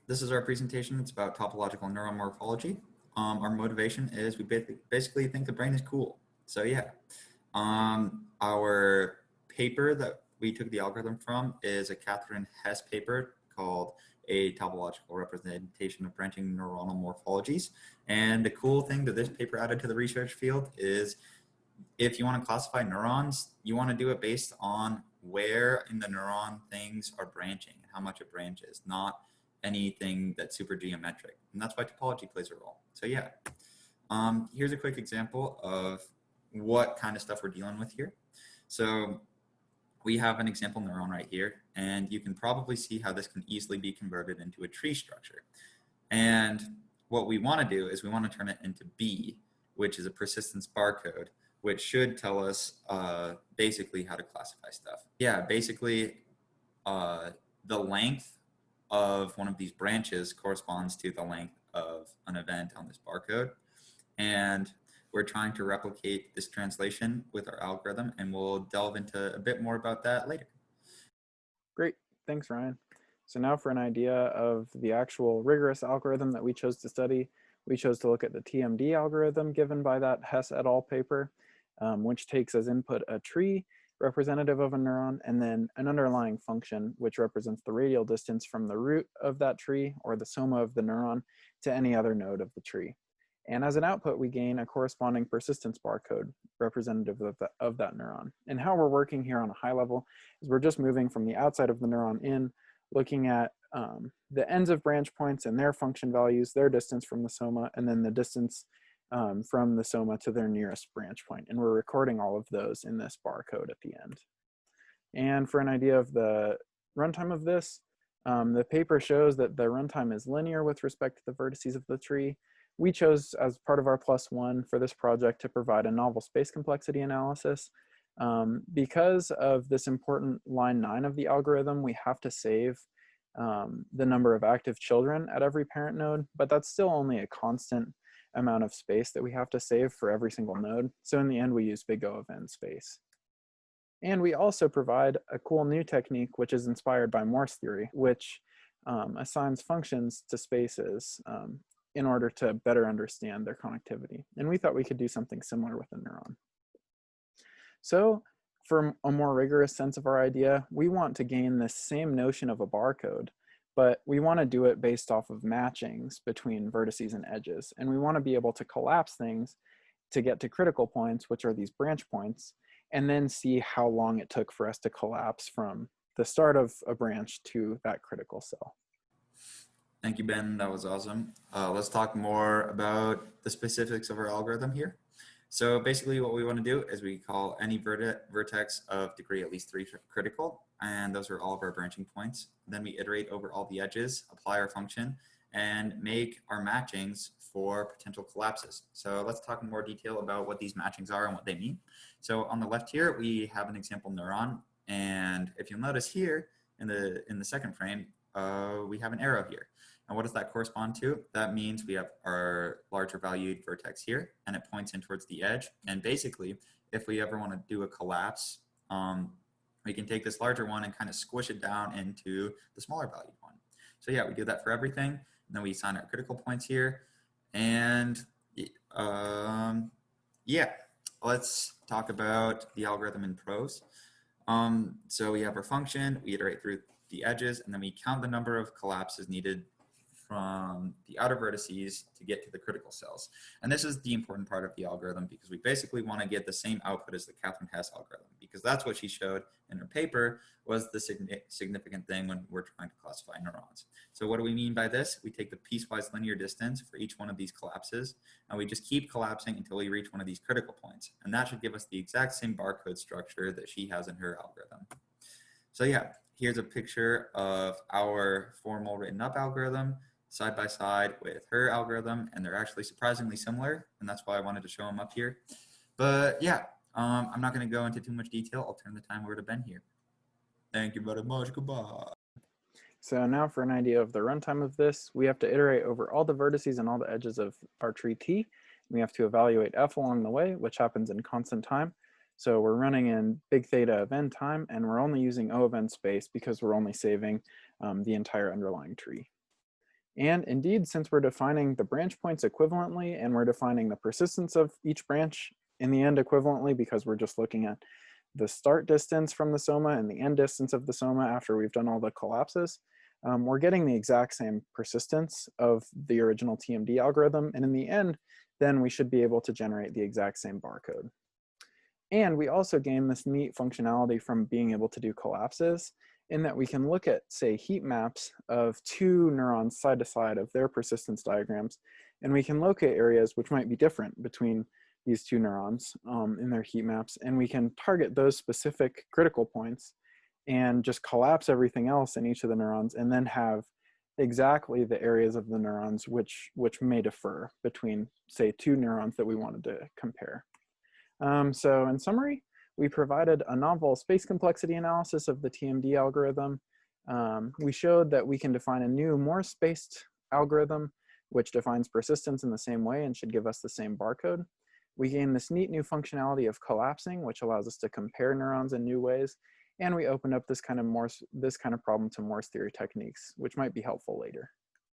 this is our presentation. It's about topological neuromorphology. Our motivation is we basically think the brain is cool. So yeah, our paper that we took the algorithm from is a Catherine Hess paper called A Topological Representation of Branching Neuronal Morphologies. And the cool thing that this paper added to the research field is if you want to classify neurons, you want to do it based on where in the neuron things are branching and how much it branches, not anything that's super geometric. And that's why topology plays a role. So yeah, here's a quick example of what kind of stuff we're dealing with here. So we have an example neuron right here, and you can probably see how this can easily be converted into a tree structure. And what we want to do is we want to turn it into B, which is a persistence barcode, which should tell us basically how to classify stuff. Yeah, basically the length of one of these branches corresponds to the length of an event on this barcode. And we're trying to replicate this translation with our algorithm, and we'll delve into a bit more about that later. Great, thanks Ryan. So now for an idea of the actual rigorous algorithm that we chose to study, we chose to look at the TMD algorithm given by that Hess et al. Paper, which takes as input a tree representative of a neuron, and then an underlying function, which represents the radial distance from the root of that tree or the soma of the neuron to any other node of the tree. And as an output, we gain a corresponding persistence barcode representative of that neuron. And how we're working here on a high level is we're just moving from the outside of the neuron in, looking at the ends of branch points and their function values, their distance from the soma, and then the distance from the soma to their nearest branch point. And we're recording all of those in this barcode at the end. And for an idea of the runtime of this, the paper shows that the runtime is linear with respect to the vertices of the tree. We chose as part of our +1 for this project to provide a novel space complexity analysis. Because of this important line 9 of the algorithm, we have to save the number of active children at every parent node, but that's still only a constant amount of space that we have to save for every single node. So in the end, we use big O of n space. And we also provide a cool new technique, which is inspired by Morse theory, which assigns functions to spaces in order to better understand their connectivity. And we thought we could do something similar with a neuron. So for a more rigorous sense of our idea, we want to gain this same notion of a barcode, but we want to do it based off of matchings between vertices and edges. And we want to be able to collapse things to get to critical points, which are these branch points, and then see how long it took for us to collapse from the start of a branch to that critical cell. Thank you, Ben. That was awesome. Let's talk more about the specifics of our algorithm here. So basically what we want to do is we call any vertex of degree at least 3 critical, and those are all of our branching points. Then we iterate over all the edges, apply our function, and make our matchings for potential collapses. So let's talk in more detail about what these matchings are and what they mean. So on the left here, we have an example neuron, and if you'll notice here in the second frame, we have an arrow here. And what does that correspond to? That means we have our larger valued vertex here, and it points in towards the edge. And basically, if we ever want to do a collapse, we can take this larger one and kind of squish it down into the smaller valued one. So yeah, we do that for everything. And then we assign our critical points here. And yeah, let's talk about the algorithm in prose. So we have our function, we iterate through the edges, and then we count the number of collapses needed from the outer vertices to get to the critical cells. And this is the important part of the algorithm because we basically want to get the same output as the Catherine Hess algorithm, because that's what she showed in her paper was the significant thing when we're trying to classify neurons. So what do we mean by this? We take the piecewise linear distance for each one of these collapses, and we just keep collapsing until we reach one of these critical points. And that should give us the exact same barcode structure that she has in her algorithm. So yeah, here's a picture of our formal written up algorithm side by side with her algorithm, and they're actually surprisingly similar, and that's why I wanted to show them up here. But yeah, I'm not going to go into too much detail. I'll turn the time over to Ben here. Thank you very much. Goodbye. So now for an idea of the runtime of this, we have to iterate over all the vertices and all the edges of our tree T. We have to evaluate f along the way, which happens in constant time. So we're running in big theta of n time, and we're only using O of n space because we're only saving the entire underlying tree. And indeed, since we're defining the branch points equivalently and we're defining the persistence of each branch in the end equivalently, because we're just looking at the start distance from the soma and the end distance of the soma after we've done all the collapses, we're getting the exact same persistence of the original TMD algorithm. And in the end, then we should be able to generate the exact same barcode. And we also gain this neat functionality from being able to do collapses, in that we can look at, say, heat maps of two neurons side to side of their persistence diagrams, and we can locate areas which might be different between these two neurons in their heat maps, and we can target those specific critical points and just collapse everything else in each of the neurons, and then have exactly the areas of the neurons which may differ between, say, two neurons that we wanted to compare. So in summary, we provided a novel space complexity analysis of the TMD algorithm. We showed that we can define a new, more spaced algorithm, which defines persistence in the same way and should give us the same barcode. We gained this neat new functionality of collapsing, which allows us to compare neurons in new ways. And we opened up this kind of problem to Morse theory techniques, which might be helpful later.